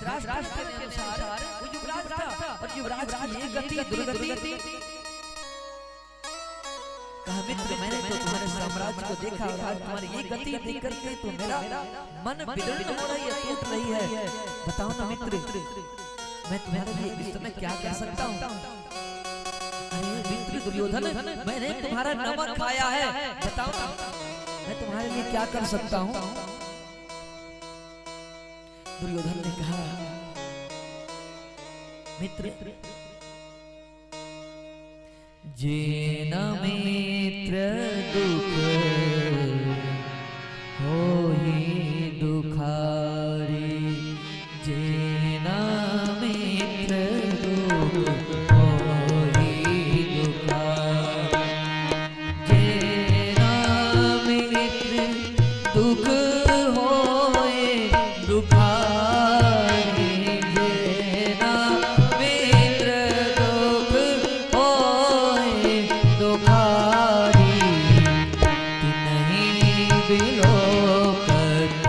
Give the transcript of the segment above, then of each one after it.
धृतराष्ट्र के अनुसार वो युवराज था और युवराज की ये गति दुर्गति थी। कहा मित्र मैंने तो तुम्हारे साम्राज्य को देखा और आज तुम्हारी ये गति देख करके तो मेरा मन विदीर्ण हो रही है, टूट रही है। बताओ ना मित्र, मैं तुम्हारे लिए इस समय क्या कर सकता हूँ? अरे मित्र दुर्योधन, मैंने तुम्हारा नमक खाया है, बताओ ना मैं तुम्हारे लिए क्या कर सकता हूँ? दुर्योधन ने कहा मित्र जेन मित्र दुख होहि दुखारी, जेन मित्र दुख होहि दुखारी, जेन मित्र दुख होए दुखारी, जेन मित्र दुख होए दुखारी, तिन्हि बिलोकत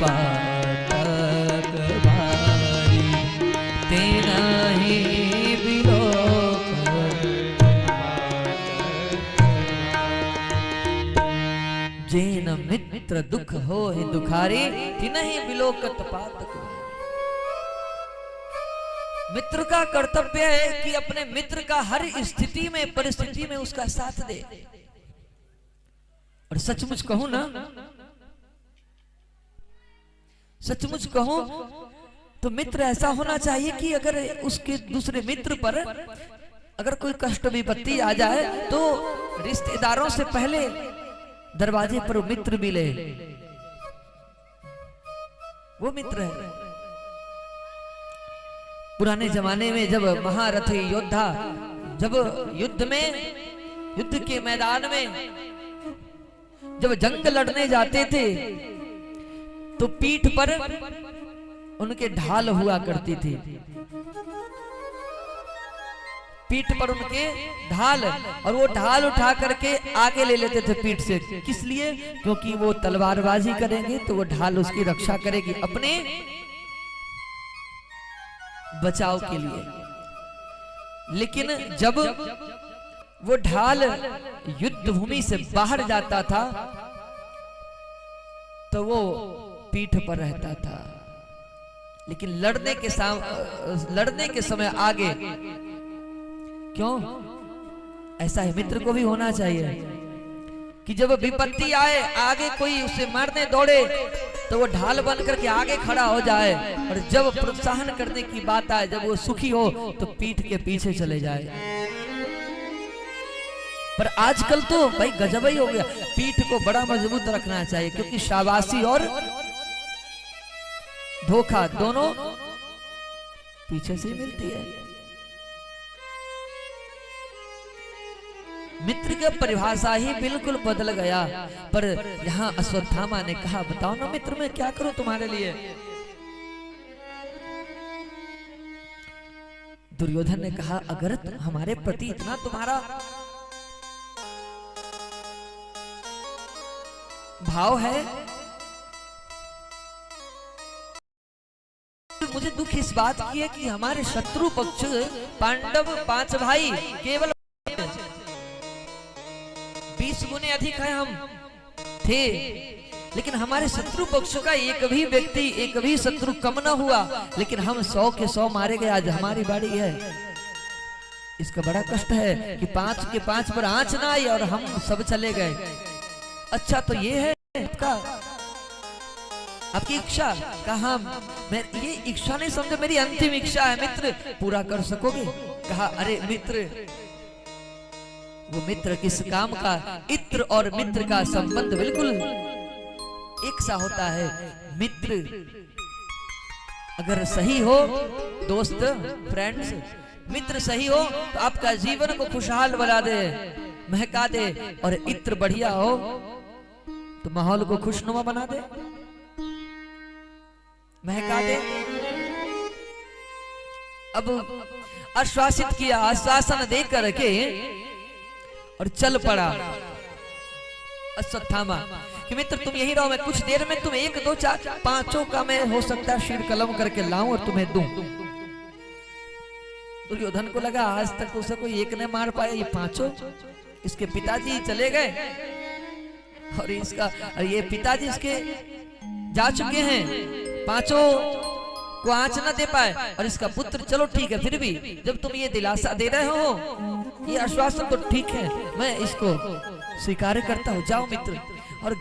पातक भारी, तिन्हि बिलोकत जेन मित्र दुख होहि दुखारी, तिन्हि बिलोकत पातक भारी। मित्र का कर्तव्य है कि अपने मित्र का हर स्थिति में परिस्थिति में उसका साथ दे। और सचमुच कहूं ना, सचमुच कहूं तो मित्र ऐसा होना चाहिए कि अगर उसके दूसरे मित्र पर अगर कोई कष्ट विपत्ति आ जाए तो रिश्तेदारों से पहले दरवाजे पर मित्र मिले, वो मित्र है। पुराने जमाने में जब महारथी योद्धा जब युद्ध के मैदान में जब जंग लड़ने जाते थे तो पीठ पर उनके ढाल हुआ करती थी, पीठ पर उनके ढाल, और वो ढाल उठा करके आगे ले लेते थे पीठ से। किस लिए? क्योंकि वो तलवारबाजी करेंगे तो वो ढाल उसकी रक्षा करेगी, अपने बचाव के लिए। लेकिन जब वो ढाल युद्ध भूमि से बाहर जाता था तो वो पीठ पर रहता था, लेकिन लड़ने के समय आगे क्यों? ऐसा है मित्र को भी होना चाहिए कि जब विपत्ति आए आगे कोई उसे मारने दौड़े तो वो ढाल बन करके आगे खड़ा हो जाए, और जब प्रोत्साहन करने की बात आए, जब वो सुखी हो तो पीठ के पीछे चले जाए। पर आजकल तो भाई गजब ही हो गया, पीठ को बड़ा मजबूत रखना चाहिए, क्योंकि शाबाशी और धोखा दोनों पीछे से मिलती है। मित्र की परिभाषा ही बिल्कुल बदल गया। पर यहाँ अश्वत्थामा ने कहा बताओ ना मित्र मैं क्या करूं तुम्हारे लिए? दुर्योधन ने कहा अगर हमारे प्रति इतना तुम्हारा भाव है, मुझे दुख इस बात की है कि हमारे शत्रु पक्ष पांडव 5 भाई केवल 20 गुने अधिक है हम थे, लेकिन हमारे शत्रु पक्ष का एक भी व्यक्ति एक भी शत्रु कम न हुआ, लेकिन हम 100 के 100 मारे गए। आज हमारी बारी है, इसका बड़ा कष्ट है कि 5 के 5 पर आंच ना आई और हम सब चले गए। अच्छा तो ये है आपकी इच्छा? कहा मैं ये इच्छा नहीं समझो, मेरी अंतिम इच्छा है मित्र, पूरा कर सकोगे? कहा अरे मित्र, वो मित्र किस काम का? इत्र और मित्र का संबंध बिल्कुल एक सा होता है। मित्र अगर सही हो, दोस्त फ्रेंड्स मित्र सही हो तो आपका जीवन को खुशहाल बना दे, महका दे, और इत्र बढ़िया हो तो माहौल को खुशनुमा बना दे, महका दे। अब आश्वासित किया, आश्वासन दे करके और चल पड़ा। अश्वत्थामा कि मित्र तुम यही रहो, मैं कुछ देर में तुम 1 2 4 5 का मैं हो सकता है शीर कलम करके लाऊं और तुम्हें दूं। दुर्योधन को लगा आज तक तो उसे कोई एक ने मार पाया, ये 5। इसके पिताजी चले गए और ये पिताजी इसके जा चुके हैं, 5 को आंच न दे पाए, और इसका पुत्र चलो ठीक है, फिर भी जब तुम ये दिलासा दे रहे हो, ये आश्वासन तो ठीक है, मैं इसको स्वीकार करता हूँ, जाओ मित्र। और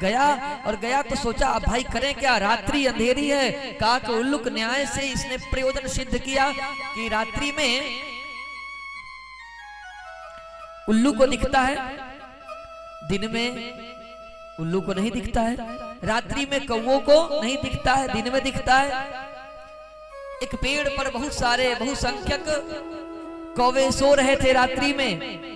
गया तो सोचा अब भाई करें क्या, रात्रि अंधेरी है। काक उल्लुक न्याय से इसने प्रयोजन सिद्ध किया कि रात्रि में उल्लू को दिखता है, दिन में उल्लू को नहीं दिखता है, रात्रि में कौवों को नहीं दिखता है, दिन में दिखता है। एक पेड़ पर बहुत सारे बहुसंख्यक कौवे सो रहे थे रात्रि में।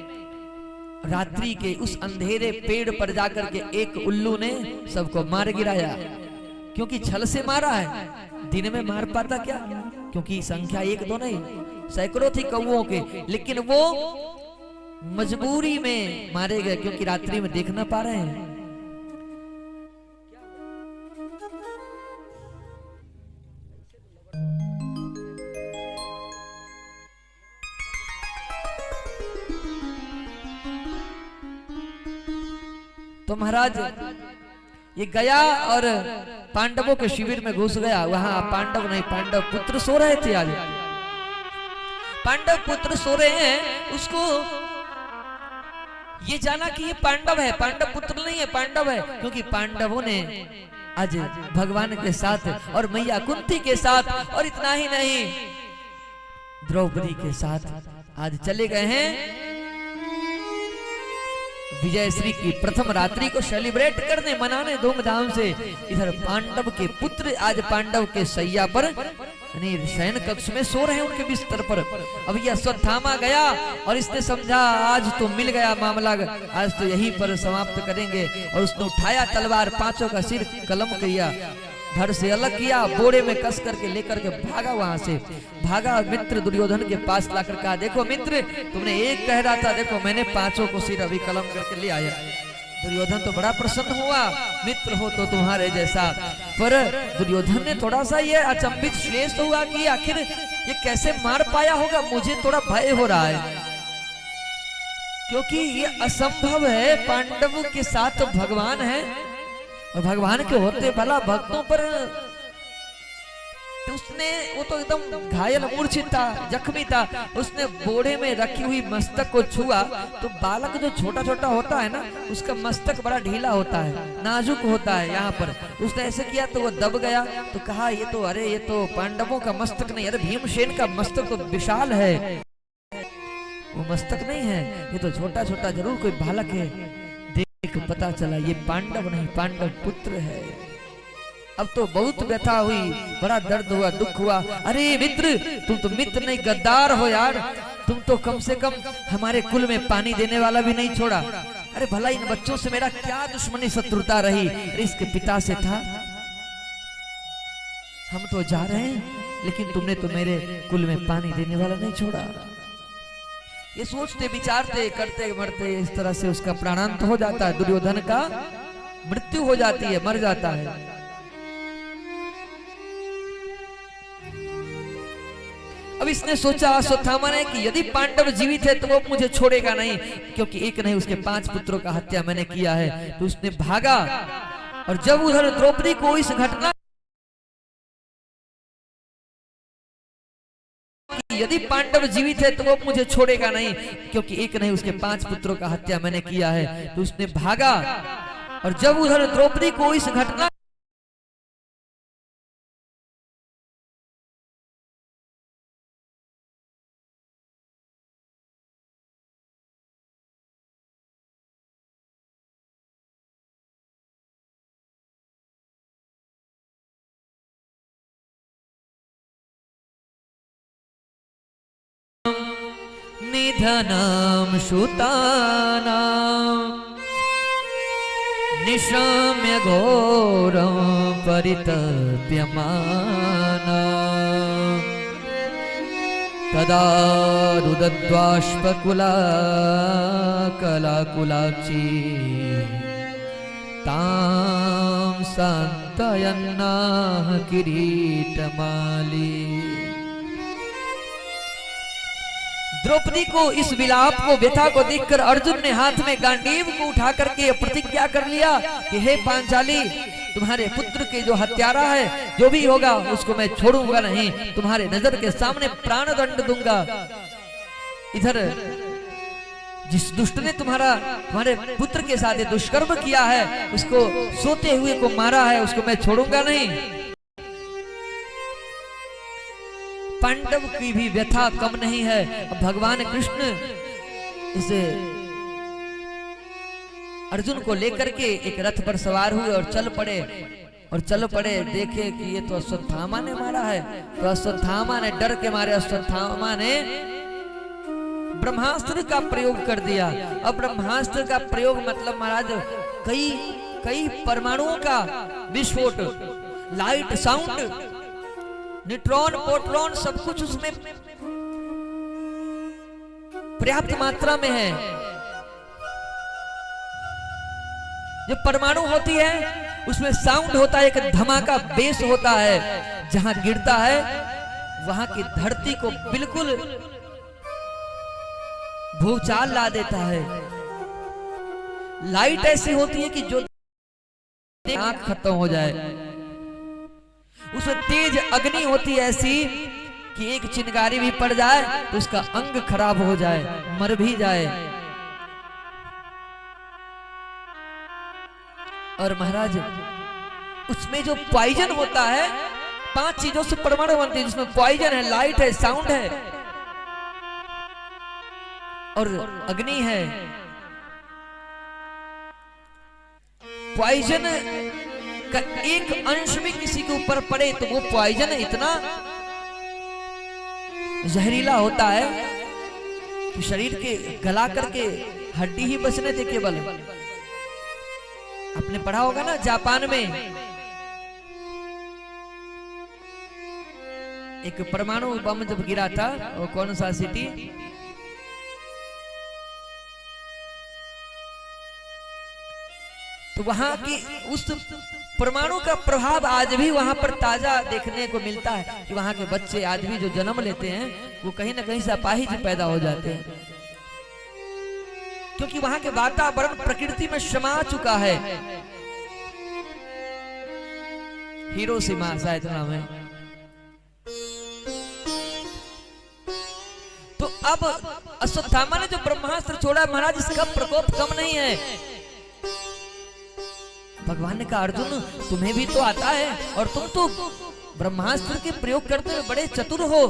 रात्रि के उस अंधेरे पेड़ पर जाकर के एक उल्लू ने सबको मार गिराया, क्योंकि छल से मारा है। दिन में मार पाता क्या, क्योंकि संख्या 1 2 नहीं, सैकड़ों थी कौवों के, लेकिन वो मजबूरी में मारे गए क्योंकि रात्रि में देख ना पा रहे हैं। तो महाराज ये गया और पांडवों के शिविर में घुस गया। वहां पांडव नहीं, पांडव पुत्र सो रहे थे। आज पांडव पुत्र सो रहे हैं, उसको ये जाना कि ये पांडव है, पांडव पुत्र नहीं है, पांडव है, क्योंकि पांडवों ने आज भगवान के साथ और मैया कुंती के साथ और इतना ही नहीं द्रौपदी के साथ आज चले गए हैं विजयश्री की प्रथम रात्रि को सेलिब्रेट करने, मनाने धूमधाम से। इधर पांडव के पुत्र आज पांडव के सैया पर यानी शयन कक्ष में सो रहे हैं, उनके बिस्तर पर। अब यह अश्वत्थामा गया और इसने समझा आज तो मिल गया मामला, आज तो यहीं पर समाप्त करेंगे। और उसने उठाया तलवार, 5 का सिर कलम किया, धड़ से अलग किया, बोरे में कस करके लेकर के भागा। वहां से भागा, मित्र दुर्योधन के पास लाकर कहा, देखो मित्र तुमने एक कह रहा था, देखो मैंने 5 को सिर अभी कलम करके ले आया। दुर्योधन तो बड़ा प्रसन्न हुआ, मित्र हो तो तुम्हारे जैसा। पर दुर्योधन ने थोड़ा सा ये अचंभित श्लेष हुआ कि आखिर ये कैसे मार पाया होगा, मुझे थोड़ा भय हो रहा है, क्योंकि ये असंभव है। पांडव के साथ भगवान है और भगवान के होते भला भक्तों पर तो उसने, वो तो एकदम घायल मूर्छित था, जख्मी था, उसने बोरे में रखी हुई मस्तक को छुआ तो बालक जो छोटा छोटा होता है ना, उसका मस्तक बड़ा ढीला होता है, नाजुक होता है यहाँ पर। उसने ऐसे किया तो वो दब गया। तो कहा ये तो, अरे ये तो पांडवों का मस्तक नहीं, अरे भीमसेन का मस्तक तो विशाल है, वो मस्तक नहीं है, ये तो छोटा छोटा जरूर कोई बालक है। देख पता चला ये पांडव नहीं, पांडव पुत्र है। अब तो बहुत व्यथा हुई, बड़ा दर्द हुआ, दुख हुआ। अरे मित्र तुम तो मित्र नहीं गद्दार हो यार, तुम तो कम से कम हमारे कुल में पानी देने वाला भी नहीं छोड़ा। अरे भला इन बच्चों से मेरा क्या दुश्मनी शत्रुता रही, इसके पिता से था। हम तो जा रहे हैं लेकिन तुमने तो मेरे कुल में पानी देने वाला नहीं छोड़ा। ये सोचते विचारते करते मरते इस तरह से उसका प्राणांत हो जाता है, दुर्योधन का मृत्यु हो जाती है, मर जाता है। अब इसने सोचा अश्वत्थामा ने कि यदि पांडव जीवित है तो वो मुझे छोड़ेगा नहीं, क्योंकि एक नहीं उसके 5 पुत्रों का हत्या मैंने किया है। तो उसने भागा और जब उधर द्रौपदी को इस घटना, यदि पांडव जीवित है तो वो मुझे छोड़ेगा नहीं, क्योंकि एक नहीं उसके 5 पुत्रों का हत्या मैंने किया है। तो उसने भागा और जब उधर द्रौपदी को इस घटना, निधनं सुतानां निशम्य घोरं परितप्यमाना तदा रुदद्बाष्पकुला कलाकुलाक्षी तां सांत्वयन्नाह किरीटमाली। द्रौपदी को इस विलाप को व्यथा को देखकर अर्जुन ने हाथ में गांडीव को उठा करके प्रतिज्ञा कर लिया कि हे पांचाली, तुम्हारे पुत्र के जो हत्यारा है जो भी होगा उसको मैं छोड़ूंगा नहीं, तुम्हारे नजर के सामने प्राण दंड दूंगा। इधर जिस दुष्ट ने तुम्हारे पुत्र के साथ दुष्कर्म किया है उसको सोते हुए को मारा है, उसको मैं छोड़ूंगा नहीं। पांडव की भी व्यथा कम नहीं है। अब भगवान कृष्ण इस अर्जुन को लेकर के एक रथ पर सवार हुए और चल पड़े। देखे कि ये तो अश्वत्थामा ने मारा है। तो अश्वत्थामा ने डर के मारे अश्वत्थामा ने ब्रह्मास्त्र का प्रयोग कर दिया। अब ब्रह्मास्त्र का प्रयोग मतलब महाराज कई परमाणुओं का विस्फोट, लाइट, साउंड, न्यूट्रॉन, प्रोटॉन सब कुछ उसमें पर्याप्त मात्रा में है। जब परमाणु होती है उसमें साउंड होता है, एक धमाका बेस होता है, जहां गिरता है वहां की धरती को बिल्कुल भूचाल ला देता है। लाइट ऐसी होती है कि जो आंख खत्म हो जाए। उसमें तेज अग्नि होती है ऐसी कि एक चिंगारी भी पड़ जाए तो उसका अंग खराब हो जाए, मर भी जाए। और महाराज उसमें जो पॉइजन होता है, 5 चीजों से परमाणु बनती है, जिसमें पॉइजन है, लाइट है, साउंड है और अग्नि है। पॉइजन का एक अंश भी किसी के ऊपर पड़े तो वो पॉइजन इतना जहरीला होता है कि शरीर के गला करके हड्डी ही बचने दे केवल। आपने पढ़ा होगा ना, जापान में एक परमाणु बम जब गिरा था, वो कौन सा सिटी, तो वहां की उस परमाणु का प्रभाव आज भी वहां पर ताजा देखने को मिलता है कि वहां के बच्चे आज भी जो जन्म लेते हैं वो कहीं ना कहीं से अपाहिज पैदा हो जाते हैं, क्योंकि वहां के वातावरण प्रकृति में समा चुका है। हिरोशिमा शायद नाम है। तो अब अश्वत्थामा ने जो ब्रह्मास्त्र छोड़ा महाराज, इसका प्रकोप कम नहीं है। भगवान ने कहा अर्जुन तुम्हें भी तो आता है और तुम तो ब्रह्मास्त्र के प्रयोग करते हुए बड़े चतुर हो,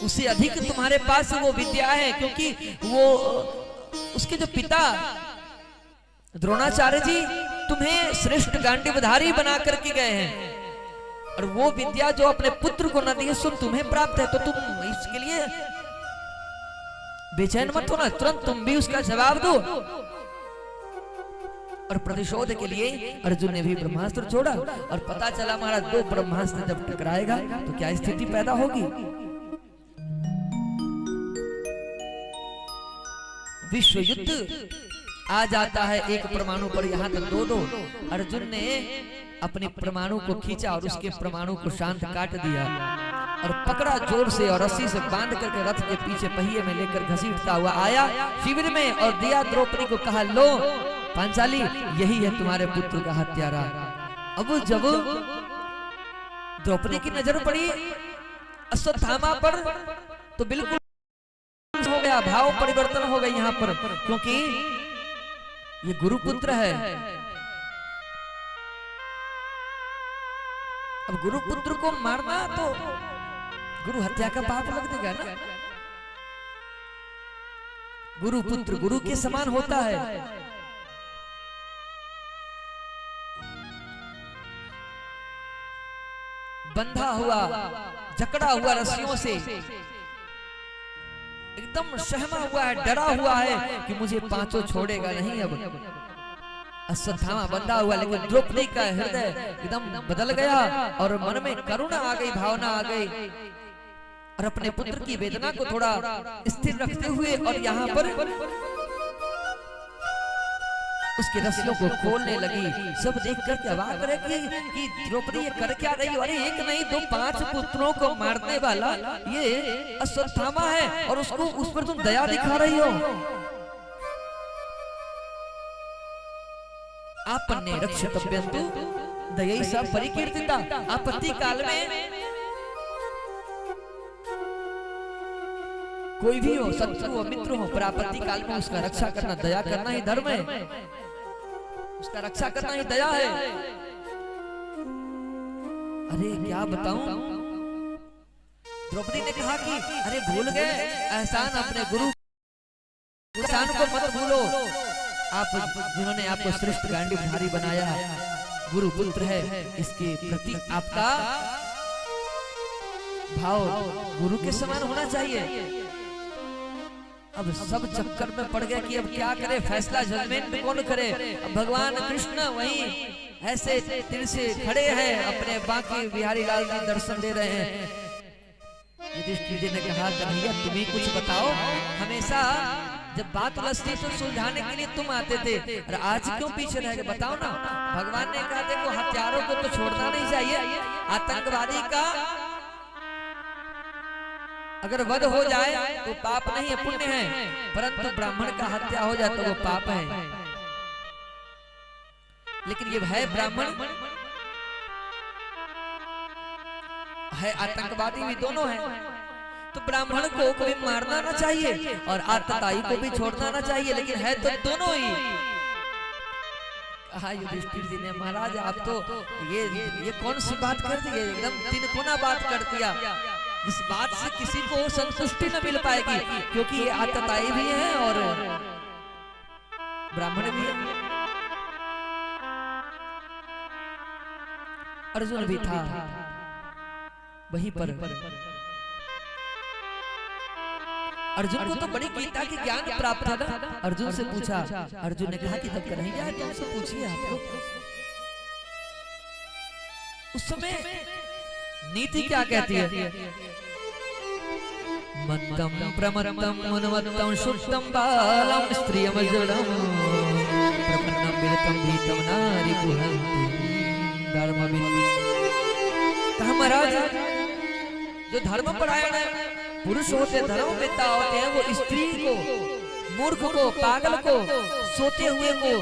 उससे अधिक तुम्हारे पास वो विद्या है, क्योंकि वो उसके जो पिता द्रोणाचार्य जी तुम्हें श्रेष्ठ गांडीवधारी बना करके गए हैं और वो विद्या जो अपने पुत्र को न दी सुन तुम्हें प्राप्त है, तो तुम इसके लिए बेचैन मत होना, तुरंत तुम भी उसका जवाब दो। और प्रतिशोध के लिए अर्जुन ने भी ब्रह्मास्त्र छोड़ा और पता चला महाराज 2 ब्रह्मास्त्र जब टकराएगा तो क्या स्थिति पैदा होगी। विश्व युद्ध आ जाता है एक परमाणु पर, यहाँ तक 2-2। अर्जुन ने अपने परमाणु को खींचा और उसके परमाणु को शांत काट दिया और पकड़ा जोर से और रस्सी से बांध करके रथ के पीछे पहिए में लेकर घसीटता हुआ आया शिविर में और दिया द्रौपदी को, कहा लो पांचाली यही है तुम्हारे पुत्र का हत्यारा। अब जब द्रौपदी की नजर पड़ी अश्वत्थामा पर तो बिल्कुल हो गया, भाव परिवर्तन हो गया यहाँ पर, क्योंकि ये गुरुपुत्र है। अब गुरुपुत्र को मारना तो गुरु हत्या का पाप लग देगा ना। गुरुपुत्र गुरु के समान होता है। बंधा हुआ, जकड़ा हुआ रस्सियों से, एकदम सहमा हुआ है, डरा हुआ है कि मुझे 5 छोड़ेगा नहीं। अब अश्वत्थामा बंधा हुआ, लेकिन द्रौपदी का हृदय एकदम बदल गया और मन में करुणा आ गई, भावना आ गई और अपने पुत्र की वेदना को थोड़ा स्थिर रखते हुए और यहाँ पर उसके रस्सियों को खोलने लगी। सब देख कर के अवाक रहे कि द्रौपदी ये कर क्या रही है? अरे एक नहीं दो 5 पुत्रों को मारने वाला ये अश्वत्थामा है और उसको उस पर तुम दया दिखा रही हो। आपने रक्षितव्यन्तु दयैषा परिकीर्तिता। आपत्ति काल में कोई भी हो, शत्रु हो मित्र हो, पर आपत्ति काल में उसका रक्षा करना, दया करना ही धर्म है, उसका रक्षा करना ही दया है। अरे क्या बताऊं, द्रौपदी ने कहा कि अरे भूल गए एहसान अपने गुरु, एहसान को मत भूलो। आप जिन्होंने आपको श्रेष्ठ गांडीवधारी बनाया, गुरु पुत्र है, इसके प्रति आपका भाव गुरु के समान होना चाहिए। अब सब चक्कर में पड़ गया कि अब क्या करे, फैसला जजमेंट कौन करे। अब भगवान कृष्ण वहीं ऐसे दिल से खड़े हैं, अपने बाकी बिहारी लाल जी दर्शन दे रहे हैं। युधिष्ठिर जी ने कहा कन्हैया तुम ही कुछ बताओ, हमेशा जब बात उलझती तो सुलझाने के लिए तुम आते थे, और आज क्यों पीछे रह गए, बताओ ना। भगवान ने कहा देखो हत्यारों को तो छोड़ना नहीं चाहिए, आतंकवादी का अगर वध हो जाए तो पाप नहीं है, पुण्य है, परंतु ब्राह्मण का हत्या हो जाए तो वो पाप है। लेकिन ये है ब्राह्मण है आतंकवादी भी दोनों है, तो ब्राह्मण को कभी मारना ना चाहिए और आतताई को भी छोड़ना ना चाहिए, लेकिन है तो दोनों ही। कहा युधिष्ठिर जी ने महाराज आप तो ये कौन सी बात कर दी, एकदम तिनकोना बात कर दिया। इस बात से किसी को संतुष्टि न मिल पाएगी, क्योंकि ये आतताई भी है और ब्राह्मण भी है। अर्जुन भी था वहीं पर। अर्जुन को तो बड़ी गीता की ज्ञान प्राप्त था ना। अर्जुन से पूछा, अर्जुन ने कहा कि तब कन्हैया है तुमसे पूछिए आप लोग। उस समय नीति क्या कहती है, मत्तम प्रमत्तम मनवत्तम शुद्धम बालम स्त्रियमजडम प्रपन्नम विरतम भीतम नारी कुहंति धर्मविद। कहा महाराज जो धर्मपरायण है पुरुष होते, धर्मवेत्ता होते हैं, वो स्त्री को, मूर्ख को, पागल को, सोते हुए को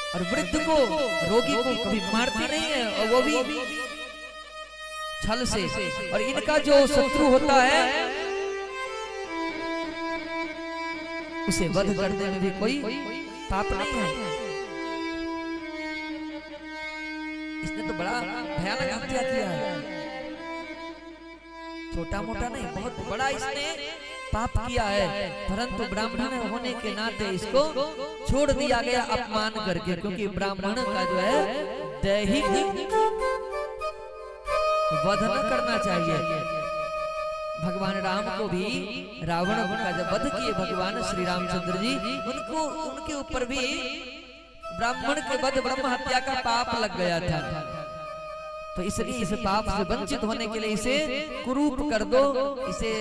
और वृद्ध को, रोगी को कभी मारती नहीं है, और वो भी छल से। और इनका जो शत्रु होता है उसे वध करने में भी कोई पाप नहीं है। इसने तो बड़ा भयानक हत्या किया है, छोटा मोटा नहीं, बहुत बड़ा इसने पाप किया है, परंतु ब्राह्मण होने के नाते इसको छोड़ दिया गया अपमान करके, क्योंकि ब्राह्मण का जो है दैहिक वध न करना चाहिए। भगवान राम को भी रावण का जब वध किए भगवान श्री रामचंद्र जी, उनको उनके ऊपर भी ब्राह्मण के वध ब्रह्म हत्या का पाप लग गया था। तो इसलिए इस पाप से वंचित होने के लिए इसे कुरूप कर दो, इसे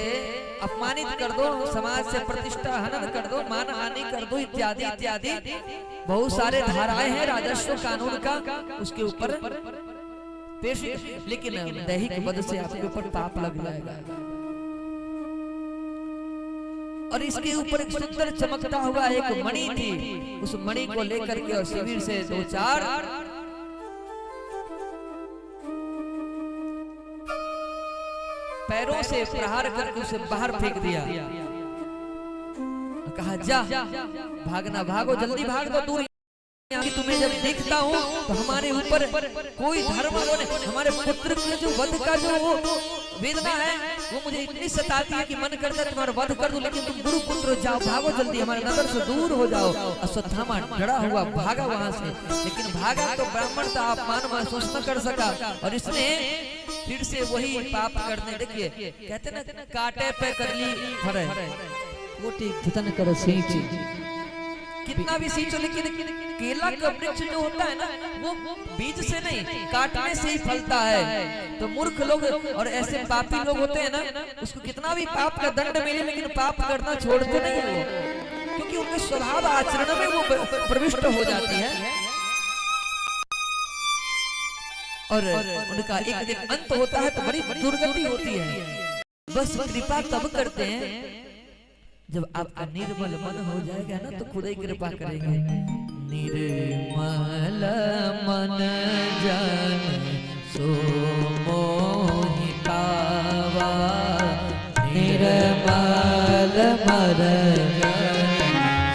अपमानित कर दो, समाज से प्रतिष्ठा हनन कर दो, मान हानि कर दो, इत्यादि इत्यादि बहुत सारे धाराएं हैं राजस्व कानून का उसके ऊपर पेश। लेकिन दैहिक वध से आपके ऊपर पाप लग जाएगा। और इसके ऊपर एक सुंदर चमकता हुआ एक मणि थी, उस मणि को लेकर के और शिविर से 2-4 पैरों से प्रहार करके उसे बाहर फेंक दिया। कहा जा भागना, भागो, जल्दी भाग दो दूर। तुम्हें जब देखता हूँ तो हमारे ऊपर कोई धर्म, हमारे पुत्र के जो वध का जो वो वेदना है वो मुझे इतनी सताती है कि मन करता है तुम्हारा वध कर दूं, लेकिन तुम गुरु पुत्र जाओ, भागो जल्दी, हमारे नगर से दूर हो जाओ। अश्वत्थामा डरा हुआ भागा वहां से, लेकिन भागा तो ब्राह्मण का अपमान महसूस न कर सका और इसने फिर से वही पाप करने। देखिए कहते ना काटे पे करली फरे, वो ठीक जितन कर सींची, कितना भी सींचो, लेकिन केला का वृक्ष जो होता है ना वो बीज से नहीं काटने से ही फलता है। तो मूर्ख लोग और ऐसे पापी लोग होते हैं ना, उसको कितना भी पाप का दंड मिले लेकिन पाप करना छोड़ते नहीं है वो। क्योंकि उनके स्वभाव आचरण में वो प्रविष्ट हो जाती है और उनका एक दिन अंत होता है तो बड़ी दुर्गति होती है। बस कृपा तब करते हैं जब आपका निर्मल मन हो जाएगा ना, तो खुद ही कृपा करेंगे। निर्मल मन जन सो मोहि पावा, निर्मल मन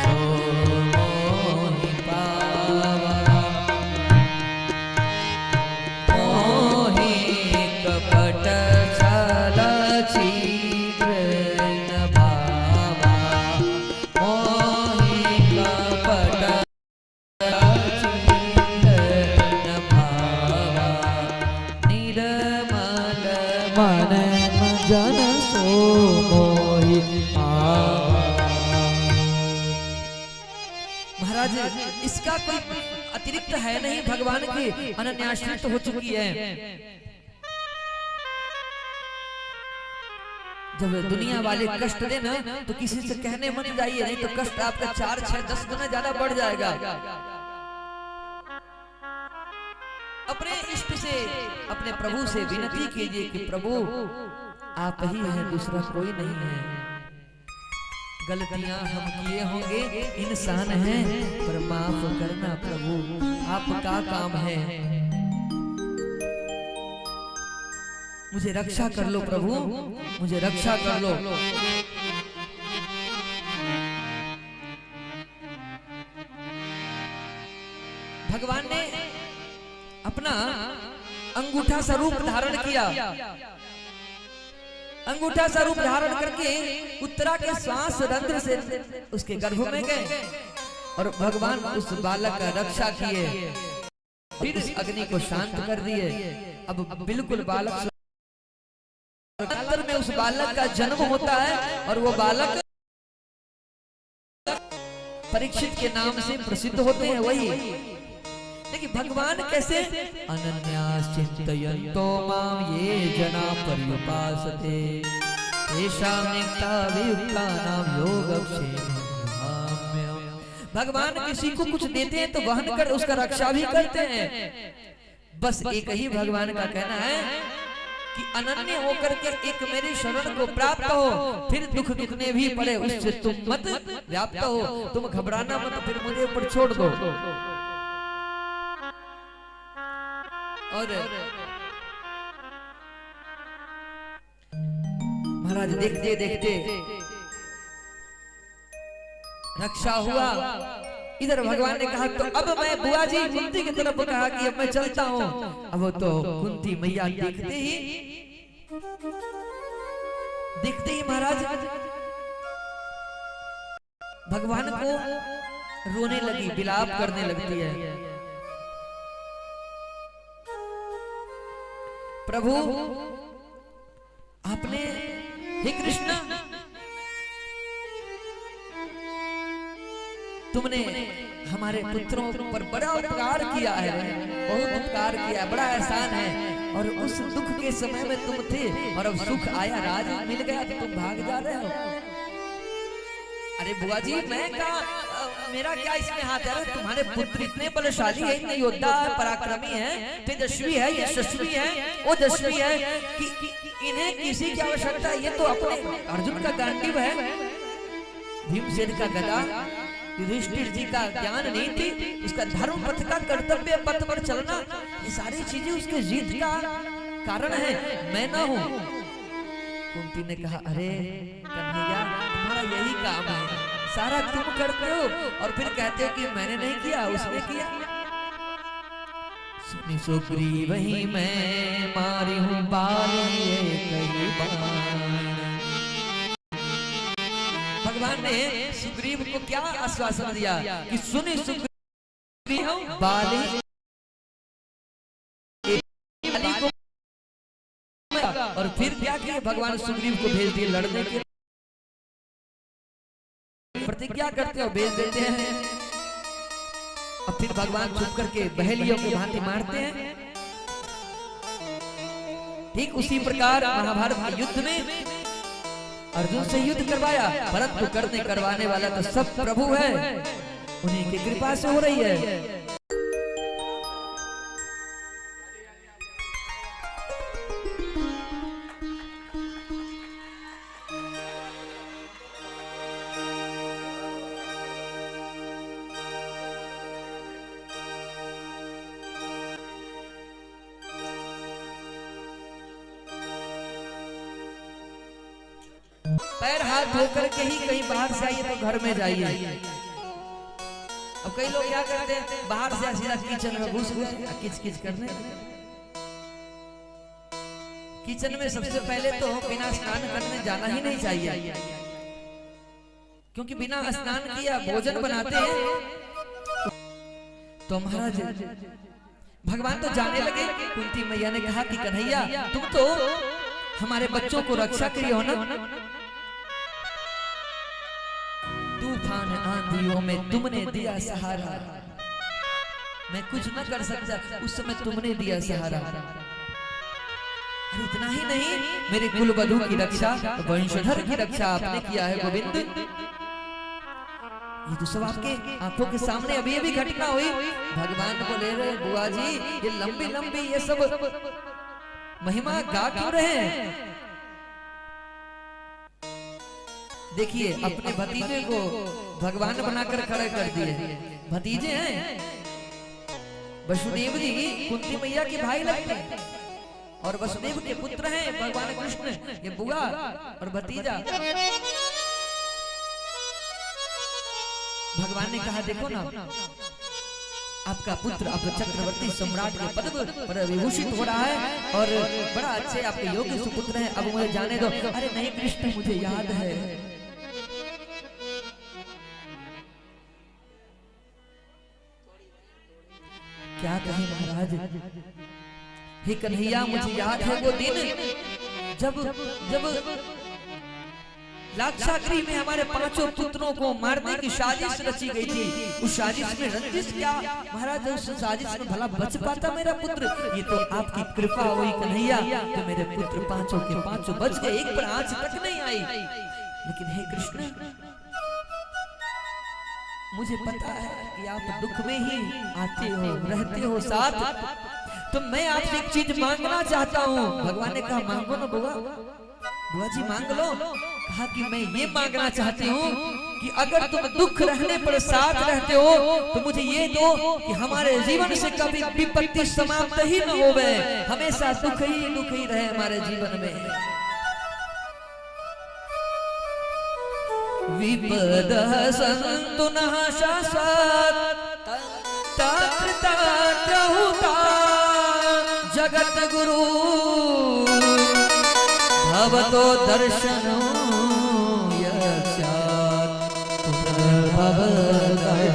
सो मोहि पावा, मोहि कपट छल छिद्र न भावा, मोहि कपट छिद्र न भावा, निर्मल मन जन सो मोहि पावा। महाराज इसका कोई अतिरिक्त है नहीं, भगवान की अनन्याश्रित हो चुकी है। जब दुनिया वाले कष्ट दे ना तो किसी से कहने मत जाइए, नहीं तो कष्ट आपका 4, 6, 10 गुना ज्यादा बढ़ जाएगा। अपने इष्ट से, अपने प्रभु से विनती कीजिए कि प्रभु आप ही हैं, दूसरा कोई नहीं है। गलतियां हम किए होंगे, इंसान हैं, पर माफ करना प्रभु, आपका काम है। मुझे रक्षा कर लो प्रभु, मुझे रक्षा कर लो। भगवान ने अपना अंगूठा स्वरूप धारण किया, अंगूठा स्वरूप धारण करके उत्तरा के श्वास रंध्र से उसके गर्भ में गए और भगवान उस बालक का रक्षा किए, फिर उस अग्नि को शांत कर दिए। अब बिल्कुल बालक अंतर में उस बालक का जन्म होता है और वो बालक परीक्षित के नाम से प्रसिद्ध होते हैं। वही देखिए भगवान कैसे अनन्यास चिन्तयन्तो माम ये जना पर्युपासते तेषां नित्याभियुक्तानां योगक्षेमं। भगवान किसी को कुछ देते हैं तो वहन कर उसका रक्षा भी करते हैं। बस एक ही भगवान का कहना है कि अनन्य होकर के एक मेरी शरण को प्राप्त हो, फिर दुख कितने भी पड़े उससे तुम मत व्याप्त हो, तुम घबराना मत, फिर मुझे ऊपर छोड़ दो। और महाराज देखते देखते रक्षा हुआ। इधर भगवान ने कहा तो अब मैं बुआ जी कुंती की तरफ कहा कि अब मैं चलता हूं। अब तो कुंती मैया देखते ही महाराज भगवान को रोने लगी, विलाप करने लगती है। प्रभु आपने, हे कृष्ण तुमने हमारे पुत्रों पर बड़ा उपकार किया है, बहुत उपकार किया, बड़ा एहसान है। और उस दुख के समय में तुम थे और अब सुख आया, राज मिल गया तो तुम भाग जा रहे हो। अरे बुआ जी मैं क्या, मेरा क्या इसमें हाथ है? तुम्हारे पुत्र इतने बलशाली है, इतने योद्धा है, पराक्रमी है, तेजस्वी है, यशस्वी है, ओजस्वी है कि इन्हें किसी की आवश्यकता है। ये तो अपने अर्जुन का गांडीव है, भीमसेन का गदा, युधिष्ठिर जी का ज्ञान नीति, उसका धर्म पथ का कर्तव्य पथ पर चलना, ये सारी चीजें उसके जीत का कारण है, मैं ना हूं। कुंती ने कहा अरे कन्हैया तुम्हारा यही काम है, सारा तुम करते हो और फिर कहते हो कि मैंने नहीं किया, उसने किया। सुनी सुग्रीव वही मैं मारी हूं बाल कई बार। भगवान ने सुग्रीव को क्या आश्वासन दिया कि सुनी सुग्रीव बाली को, और फिर क्या किया भगवान सुग्रीव को भेज दिए लड़ने के। प्रतिज्ञा करते हो भेज देते हैं और फिर भगवान चुप करके बहेलियों की भांति मारते हैं। ठीक उसी प्रकार महाभारत के युद्ध में अर्जुन से युद्ध करवाया, परंतु करने करवाने वाला तो सब प्रभु है, उन्हीं की कृपा से हो रही है। पैर हाथ धो करके ही कहीं बाहर से आइए तो घर में जाइए। अब कई लोग क्या करते हैं, बाहर से सीधा किचन में घुस गए किच किच करने। किचन में सबसे पहले तो बिना स्नान करने जाना ही नहीं चाहिए, क्योंकि बिना स्नान किया भोजन बनाते हैं। तो महाराज भगवान तो जाने लगे। कुंती मैया ने कहा कि कन्हैया तुम तो हमारे बच्चों को रक्षा करिए हो ना, तूफान आंधियों में तुमने दिया सहारा, मैं कुछ न कर सकता, उस समय तुमने दिया सहारा। अरे इतना ही नहीं, मेरे कुलवधू की रक्षा, वंशधर की रक्षा आपने किया है गोविंद। ये तो सब आपके आंखों के सामने अभी अभी घटना हुई। भगवान बोले रे बुआ जी, ये लंबी लंबी ये सब महिमा गा क्यों रहे हैं? देखिए अपने भतीजे को भगवान बनाकर खड़े कर दिए। भतीजे हैं वसुदेव जी कुंती मैया के भाई लगते हैं, और वसुदेव के पुत्र हैं भगवान कृष्ण, ये बुआ और भतीजा। भगवान ने कहा देखो ना, आपका पुत्र अब चक्रवर्ती सम्राट के पद पर विभूषित हो रहा है, और बड़ा अच्छे आपके योग्य सुपुत्र हैं, अब मुझे जाने दो। अरे नहीं कृष्ण, मुझे याद है। क्या कहें महाराज, हे कन्हैया मुझे याद है वो दिन जब लाक्षागृह में हमारे 5 पुत्रों को मारने की साजिश रची गई थी। उस साजिश में रंजिश क्या महाराज, उस साजिश में भला बच पाता मेरा पुत्र? ये तो आपकी कृपा हुई कन्हैया, तो मेरे पुत्र 5 के 5 बच गए, एक पर आंच तक नहीं आई। लेकिन हे कृष्ण, मुझे पता है कि आप दुख में ही आते हो, रहते हो साथ, तो मैं आपसे एक चीज मांगना चाहता हूँ। भगवान ने कहा मांगो ना बुआ, बुआ जी मांग लो। कहा कि मैं ये मांगना चाहती हूँ कि अगर तुम दुख रहने पर साथ रहते हो तो मुझे ये दो कि हमारे जीवन से कभी विपत्ति समाप्त ही न होवे, हमेशा दुख ही रहे हमारे जीवन में। विपद संतु नः शाश्वत तत्रहुता जगत गुरु भवतो दर्शनो यस्यात् भवदर्शना।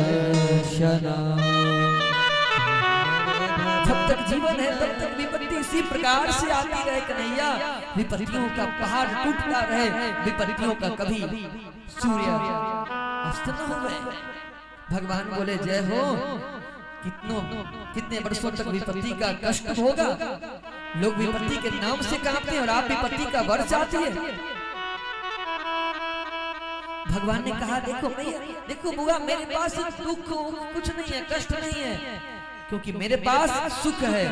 जब तक जीवन है तब तक विपत्ति इसी प्रकार से आती रहे कन्हैया, विपत्तियों का पहाड़ टूटता रहे, विपत्तियों का कभी सूर्य अस्त न हो गए। भगवान बोले जय हो। कितने वर्षों तक विपत्ति का कष्ट होगा, लोग विपत्ति के नाम से कांपते हैं और आप विपत्ति का वर चाहती है। भगवान ने कहा देखो भैया, देखो बुआ, मेरे पास दुख कुछ नहीं है, कष्ट नहीं है, क्योंकि मेरे पास सुख है।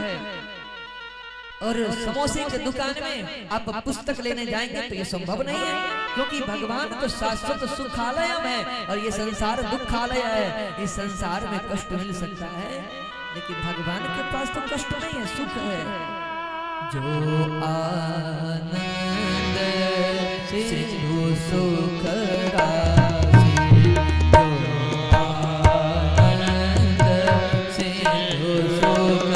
और समोसे के दुकान में आप पुस्तक लेने जाएंगे तो ये संभव नहीं है, क्योंकि भगवान तो शाश्वत सुखालय है और ये संसार दुखालय है। इस संसार में कष्ट मिल सकता है, लेकिन भगवान के पास तो कष्ट नहीं है, सुख है। जो आनंद सिंधु सुख राशि, जो आनंद सिंधु सुख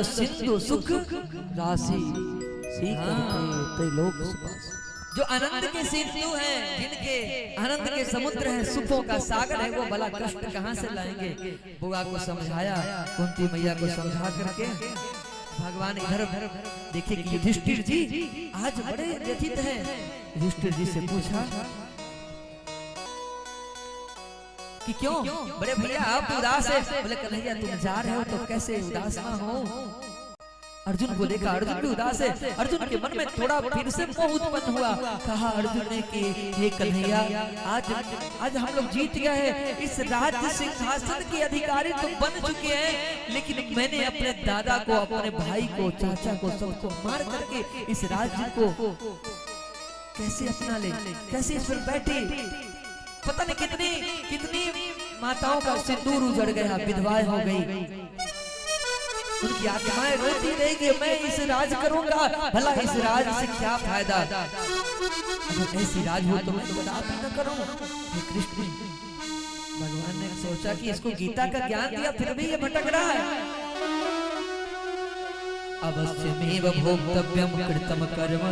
सिंधु सुख राशि त्रैलोक सुपास। जो आनंद के सिंधु हैं, जिनके आनंद के समुद्र हैं, सुखों का सागर है, वो भला कष्ट कहाँ से लाएंगे। बुआ को समझाया, कुंती मैया को समझा करके भगवान इधर देखिए कि युधिष्ठिर जी आज बड़े व्यथित हैं। युधिष्ठिर जी से पूछा कि क्यों बड़े भैया आप उदास है। बोले कन्हैया तुम जा रहे हो तो कैसे उदास ना हो। अर्जुन को देखा, अर्जुन भी उदास है। अर्जुन के मन में थोड़ा फिर से मोह उत्पन्न हुआ। कहा अर्जुन ने कि हे कन्हैया आज हम लोग जीत गए हैं, इस राज्य सिंहासन के अधिकारी तो बन चुके हैं, लेकिन मैंने अपने दादा को, अपने भाई को, चाचा को, सबको मार करके इस राज्य को कैसे अपना ले, कैसे इस पर बैठे। पता नहीं कितनी कितनी माताओं का सिंदूर उजड़ गया, विधवाएं हो गई, उनकी आत्माएं रोती रहेगी मैं इस राज करूंगा, भला इस राज से क्या फायदा। अगर ऐसी राज हो तो मैं कदापि न करूं। कृष्ण भगवान ने सोचा कि इसको गीता का ज्ञान दिया फिर भी ये भटक रहा है। अवश्यमेव भोक्तव्यम कृतम कर्म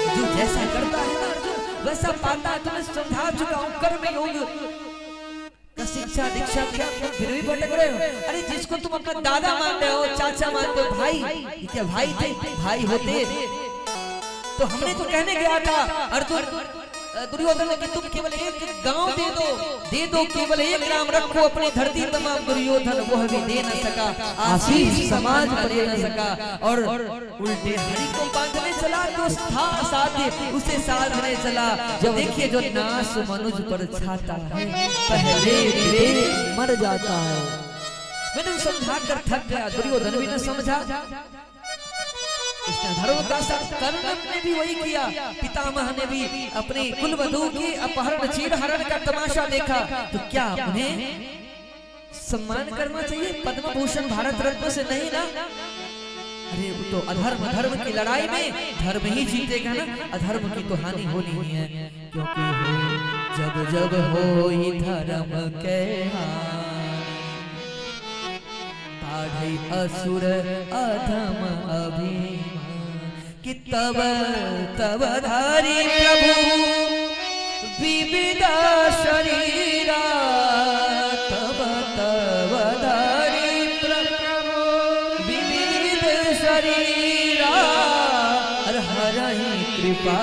जो जैसा करता है ना अर्जुन वैसा पाता है। तुम्हें समझा चुका हूं कर्म योग शिक्षा दीक्षा क्या फिर भी भटक रहे हो। अरे जिसको तुम अपना दादा मानते हो, चाचा मानते हो, भाई क्या भाई थे, भाई होते तो हमने तो कहने गया था अर्जुन दुर्योधन कि तुम केवल एक गांव दे दो केवल एक ग्राम रखो अपनी धरती तमाम। दुर्योधन वह भी दे न सका, आशीष समाज पर न सका, और उल्टे हरि को बांधने चला तो था साध्य उसे साधने चला। जब देखिए जो नाश मनुज पर छाता है पहले मर जाता है। मैंने समझा कर थक गया, दुर्योधन भी न समझा। धर्म का साथ कर्ण ने भी वही किया, पितामह ने भी अपनी कुलवधू की अपहरण चीरहरण का तमाशा देखा। तो क्या उन्हें सम्मान करना चाहिए पद्म भूषण भारत रत्न से नहीं ना। अरे वो तो अधर्म धर्म की लड़ाई में धर्म ही जीतेगा ना, अधर्म की तो हानि होनी ही है। क्योंकि जब जब हो ही धर्म के बाढ़े असुर अधम अभिमान कि तब तब धारी प्रभु विविध शरीरा तब तब धारी प्रभु विविध शरीरा हरहि कृपा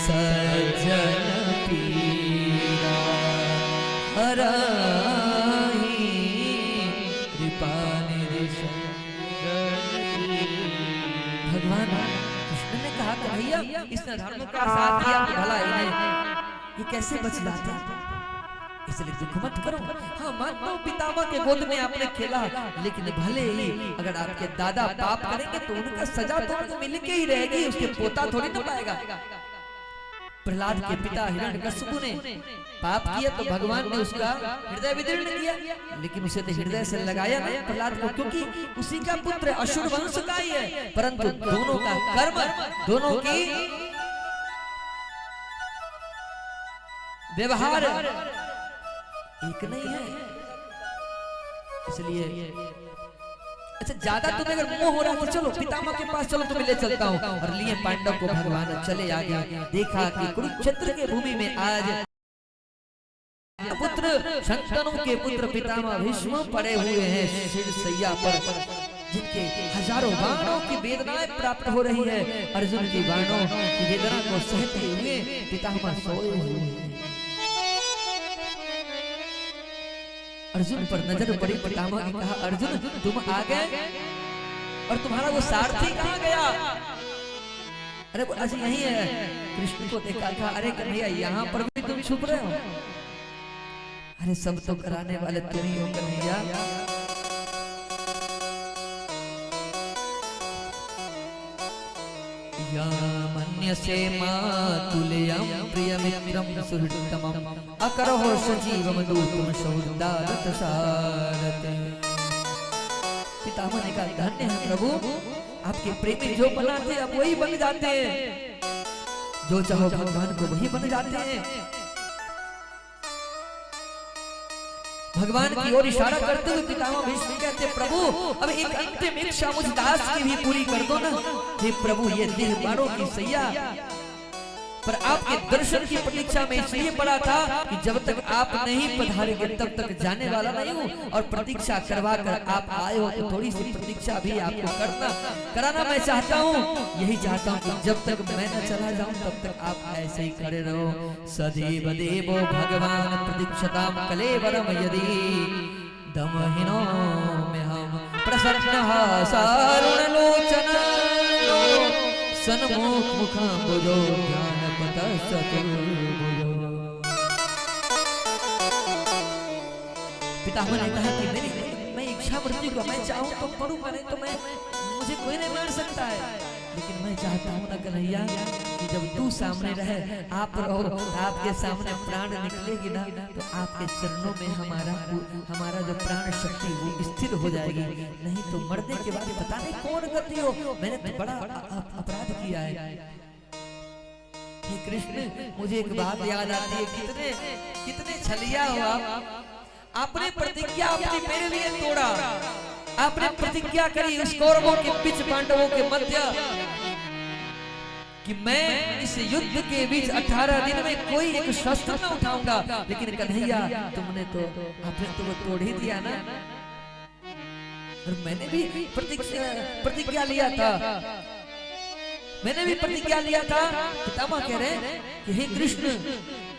सज्जन पीरा हरहि कृपा भगवान कृष्ण ने कहा कि भैया इसने धर्म का साथ दिया तो भला इन्हें ये कैसे बच जाता, इसलिए दुख मत करो। हाँ मानता हूँ पितामह के गोद में आपने खेला, लेकिन भले ही अगर आपके दादा पाप करेंगे तो उनका सजा तो उनको मिल के ही रहेगी, उसके पोता थोड़ी ना पाएगा। प्रहलाद के पिता हिरण्यकशिपु ने पाप किया तो भगवान ने उसका हृदय विदीर्ण किया, लेकिन उसे तो हृदय से लगाया नहीं प्रहलाद को, क्योंकि उसी का पुत्र असुर वंश का ही है। परंतु दोनों का कर्म, दोनों की व्यवहार एक नहीं है। इसलिए अच्छा ज्यादा तुम्हें अगर मोह हो रहा है तो चलो पितामह के पास चलो, तुम्हें ले चलता हूँ। और लिए पांडव को भगवान चले आगे, देखा कि कुरुक्षेत्र के भूमि में आज पुत्र शंतनु के पुत्र पितामह भीष्म पड़े हुए हैं सिरसैया पर, जिनके हजारों बाणों की वेदनाएं प्राप्त हो रही है। अर्जुन की बाणों की वेदना को सहते हुए पितामह सोए हुए हैं। अर्जुन पर नजर पड़ी, पितामह ने कहा अर्जुन तुम आ गए और तुम्हारा वो सारथी कहाँ गया। अरे बोला यही है। कृष्ण को देखा था, अरे कन्हैया यहाँ पर भी तुम छुप रहे हो। अरे सब तो कराने वाले तुम ही हो कन्हैया। मन्यसे मातुल्यं प्रियमित्रं सुहृदतमं अकरहो सजीवं दूतं सौदारत सारते। पितामह ने कहा धन्य है प्रभु, आपके प्रेमी जो बनाते अब वही बन जाते हैं, जो चाहो भगवान को वही बन जाते हैं। भगवान की ओर इशारा करते हुए पितामह भीष्म कहते, प्रभु अब एक अंतिम इच्छा मुझ दास की भी पूरी कर दो ना। हे प्रभु, ये देह बारों की सैया पर आपके दर्शन की प्रतीक्षा में इसलिए पड़ा था कि जब तक आप नहीं पधारेंगे तब तक जाने वाला नहीं हूँ, और प्रतीक्षा करवा कर आप आए हो तो थोड़ी सी प्रतीक्षा भी आपको कराना मैं चाहता हूँ। यही चाहता हूँ कि जब तक मैं न चला जाऊँ तब तक आप ऐसे ही खड़े रहो। सदैव देवो भगवान प्रतीक्षताम कलेवरम यदि दमहिनो में हम प्रसन्नः सारुणलोचन सन्मुख मुखाम्बुजो ज्ञानपतः चतुर्भुजो। पितामह ने कहा कि मैं इच्छा मृत्यु को मैं चाहूं तो पढ़ूंगा, नहीं तो मैं मुझे कोई नहीं मार सकता है, लेकिन मैं चाहता हूं ना कन्हैया कि जब तू सामने रहे, आप रहो, आपके सामने प्राण निकलेगी ना तो आपके चरणों में हमारा जो प्राण शक्ति वो स्थिर हो जाएगी। नहीं तो मरने के बाद पता नहीं कौन गति हो, मैंने तो बड़ा अपराध किया है। हे कृष्ण, मुझे एक बात याद आती है, कितने छलिया हो आप। आपने प्रतिज्ञा अपनी मेरे लिए तोड़ा, आपने प्रतिज्ञा करी उस कौरवों के बीच पांडवों के मध्य कि मैं इस युद्ध के बीच 18 दिन में कोई एक शस्त्र न उठाऊंगा, लेकिन कन्हैया आपने तो वो तोड़ ही दिया ना। और मैंने भी प्रतिज्ञा लिया था, पितामह कह रहे हैं कि हे कृष्ण,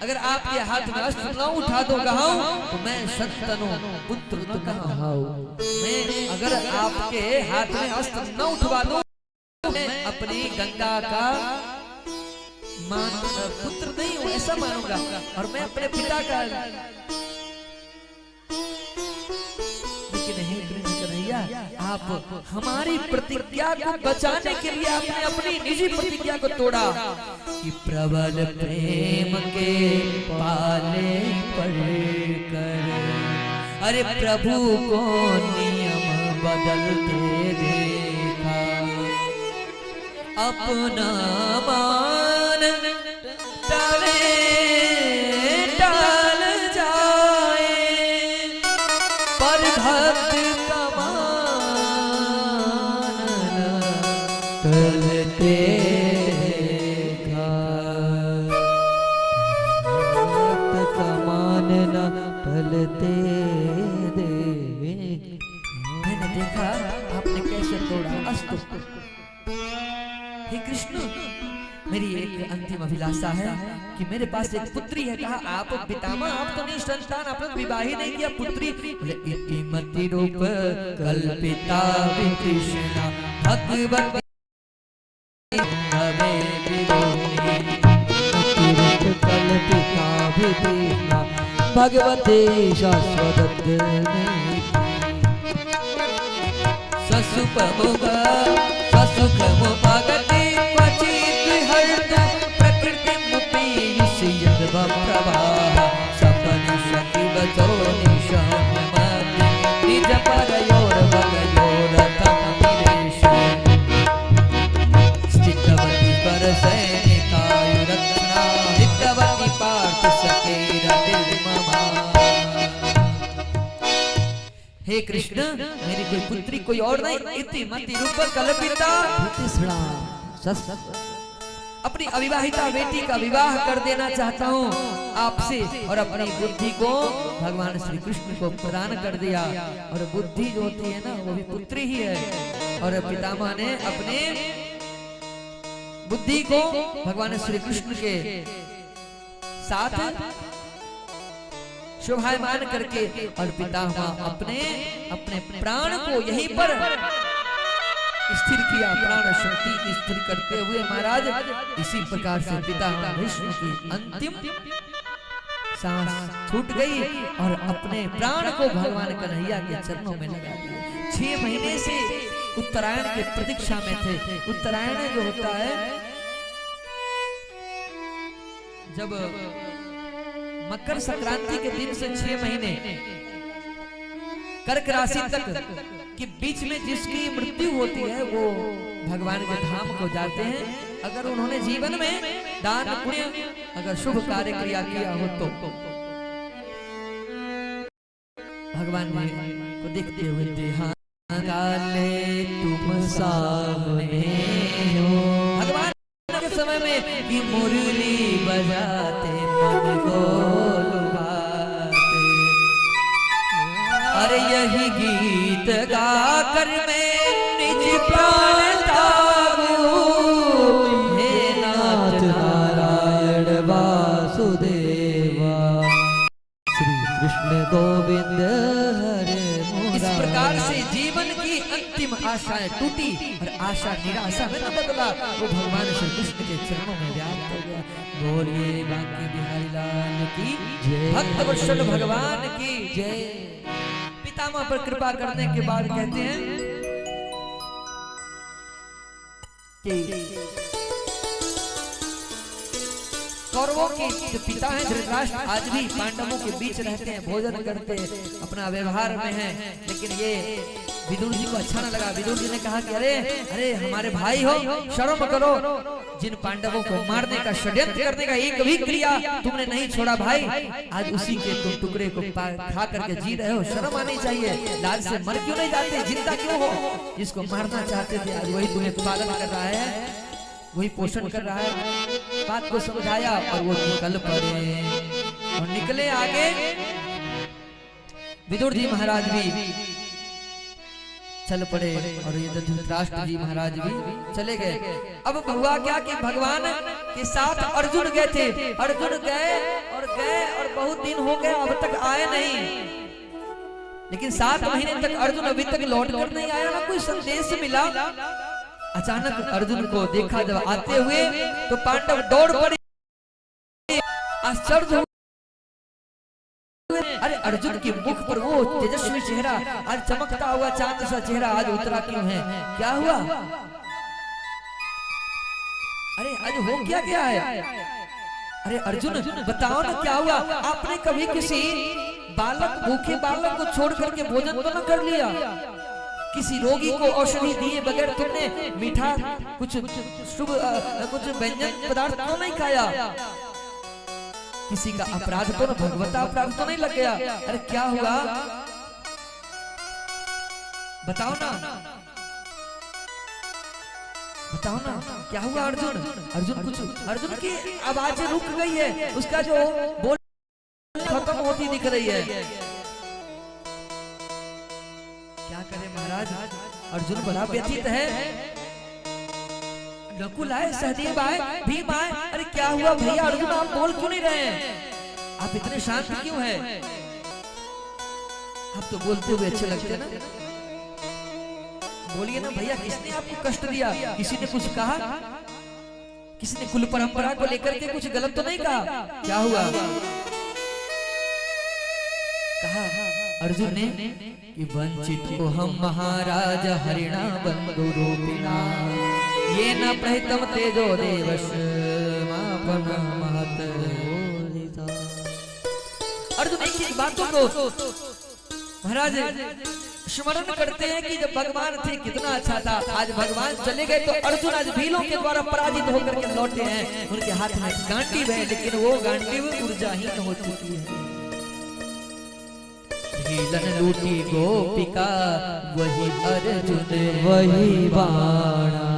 अगर आपके हाथ में अस्त्र न उठा दो गहाऊं तो मैं शतनु पुत्र तो कहां हाऊं। मैं अगर आपके हाथ में अस्त्र न उठवा दूं तो मैं अपनी गंगा का पुत्र नहीं हूं ऐसा मानूंगा, और मैं अपने पिता का। लेकिन हे कन्हैया, आप हमारी प्रतिज्ञा को बचाने के लिए आपने अपनी निजी प्रतिज्ञा को तोड़ा कि प्रबल प्रेम के पाले पड़कर अरे प्रभु को नियम बदलते देखा, अपना मान टाल जाए पर भक्त का मान टलते देखा, भक्त का मान न टलते देख। मैंने देखा आपने कैसे तोड़ा अस्त्र। हे कृष्ण, मेरी एक अंतिम अभिलाषा है कि मेरे पास एक पुत्री है। कहा आप पितामह, आप तो नहीं संतान, आपने तो विवाह ही नहीं किया। पुत्री इतिमति रूप कल्पिता कृष्णा भगवती कल्पिता कृष्णा भगवते शाश्वत ससुख मुगति क्वचित् हर्त प्रकृति मुपीयुष यद्भवप्रभाः सपनि शक्ति बचो निशम्यमति निज परयोर्भगयोरथं निरेश स्थितवति परसैनिकायुरत्ना नित्यवति पार्थ सखेरतिर्ममा। हे कृष्ण, मेरी कोई पुत्री कोई और नहीं, इतिमति रूप कल्पिता अपनी अविवाहिता बेटी का विवाह कर देना चाहता हूँ आपसे, और अपनी बुद्धि को भगवान श्री कृष्ण को प्रदान कर दिया। और बुद्धि जो होती है ना वो भी पुत्री ही है, और पितामह ने अपने बुद्धि को भगवान श्री कृष्ण के साथ शोभायमान करके, और पितामह अपने प्राण को यहीं पर स्थिर किया, प्राण शक्ति स्थिर करते हुए महाराज इसी प्रकार से पितामह भीष्म की अंतिम सांस छूट गई और अपने प्राण को भगवान कन्हैया के चरणों में लगा दिया। 6 महीने से उत्तरायण के प्रतीक्षा में थे। उत्तरायण जो होता है जब मकर संक्रांति के दिन से 6 महीने कर्क राशि तक के बीच में जिसकी मृत्यु होती है वो भगवान के धाम को जाते हैं। अगर उन्होंने जीवन में दान पुण्य अगर शुभ कार्य किया हो तो भगवान को देखते हुए ध्यान डाले तुम सामने हो। भगवान के समय में कि मुरली बजाते मन को लुभाते, अरे यही गीत गाकर मैं निज प्राण त्यागूं, हे नाथ नारायण वासुदेवा श्री कृष्ण गोविंद हरे। इस प्रकार से जीवन की अंतिम आशाएं टूटी और आशा निराशा में न बदला, वो भगवान श्री कृष्ण के चरणों में व्याप्त हो गया। बोलिए बांके बिहारी लाल की जय, भक्त वत्सल भगवान की जय। पितामह पर कृपा करने के बाद कहते हैं कि कौरवों के जो पिता हैं धृतराष्ट्र आज भी पांडवों के बीच रहते हैं, भोजन करते हैं, अपना व्यवहार में हैं। लेकिन ये विदुर जी को अच्छा न लगा। विदुर जी ने कहा कि अरे अरे हमारे भाई हो, शर्म करो, जिन पांडवों को मारने का षड्यंत्र करने का एक भी क्रिया तुमने नहीं छोड़ा भाई, आज उसी के तुम टुकड़े को खा करके जी रहे हो, शर्म आनी चाहिए। लाल से मर क्यों नहीं जाते, जिंदा क्यों हो? जिसको मारना चाहते थे आज वही तुम्हें पालन कर रहा है, वही पोषण कर रहा है। बात को समझाया और वो निकल पड़े और निकले आगे। विदुर जी महाराज भी चल पड़े और ये धृतराष्ट्र जी महाराज भी चले गए। अब हुआ क्या कि भगवान के साथ अर्जुन गए थे। अर्जुन गए और बहुत दिन हो गए, अब तक आए नहीं। लेकिन 7 महीने तक अर्जुन अभी तक लौट कर नहीं आया, ना कोई संदेश मिला। अचानक अर्जुन को देखा जब आते हुए तो पांडव दौड़ पड़े, आश्चर्य। अरे अर्जुन के मुख पर वो तेजस्वी चेहरा, आज चमकता हुआ चांद सा चेहरा आज उतरा क्यों है? क्या हुआ? अरे आज हो क्या गया है? अरे अर्जुन बताओ ना क्या हुआ? आपने कभी किसी बालक, भूखे बालक को छोड़ करके भोजन तो न कर लिया? किसी रोगी को औषधि दिए बगैर तुमने मीठा कुछ शुभ कुछ व्यंजन पदार्थ तो नहीं खाया? किसी का अपराध तो न भगवता अपराध तो नहीं लग गया? अरे क्या हुआ बताओ ना, बताओ ना क्या हुआ? अर्जुन अर्जुन की आवाज रुक गई है, उसका जो बोल खत्म होती दिख रही है। क्या करे महाराज, अर्जुन बड़ा व्यथित है। नकुल आए, सहदेव आए, भीम आए, अरे क्या हुआ भैया अर्जुन, आप बोल क्यों नहीं रहे हैं? आप इतने शांत क्यों हैं? आप तो बोलते हुए अच्छे लगते ना, बोलिए ना भैया। किसने आपको कष्ट दिया? किसी ने कुछ कहा? किसी ने कुल परंपरा को लेकर के कुछ गलत तो नहीं कहा? क्या हुआ? कहा अर्जुन ने कि वंचित को हम महाराज हरिणा बंधु रूपिणा, ये न प्रहितम तेजो देवश महत। अर्जुन एक एक बातों को महाराज स्मरण करते हैं कि जब भगवान थे कितना अच्छा था। आज भगवान चले गए तो अर्जुन आज भीलों के द्वारा पराजित होकर के लौटे हैं। उनके हाथ में गांडीव है, लेकिन वो गांडीव ऊर्जाहीन हो चुकी है। भीलन लूटी गोपिका, वही अर्जुन वही बाणा,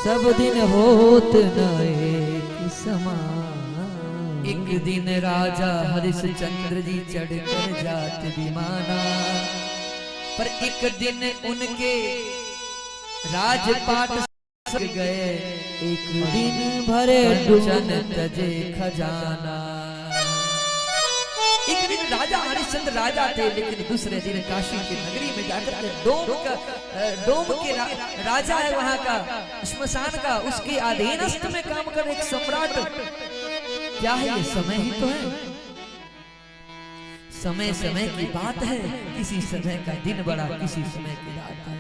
सब दिन होत न एक समान। एक दिन राजा हरिश्चंद्र जी चढ़कर जात विमाना, पर एक दिन उनके राजपाट गए, एक दिन भरे चन तजे खजाना। एक दिन राजा हरिश्चंद्र राजा थे, लेकिन दूसरे दिन काशी की नगरी में जाकर के डोम के राजा है वहां का, श्मशान का, उसके अधीनस्थ में काम कर एक सम्राट। क्या है ये? समय ही तो है। समय समय की बात है, किसी समय का दिन बड़ा, किसी समय की रात है।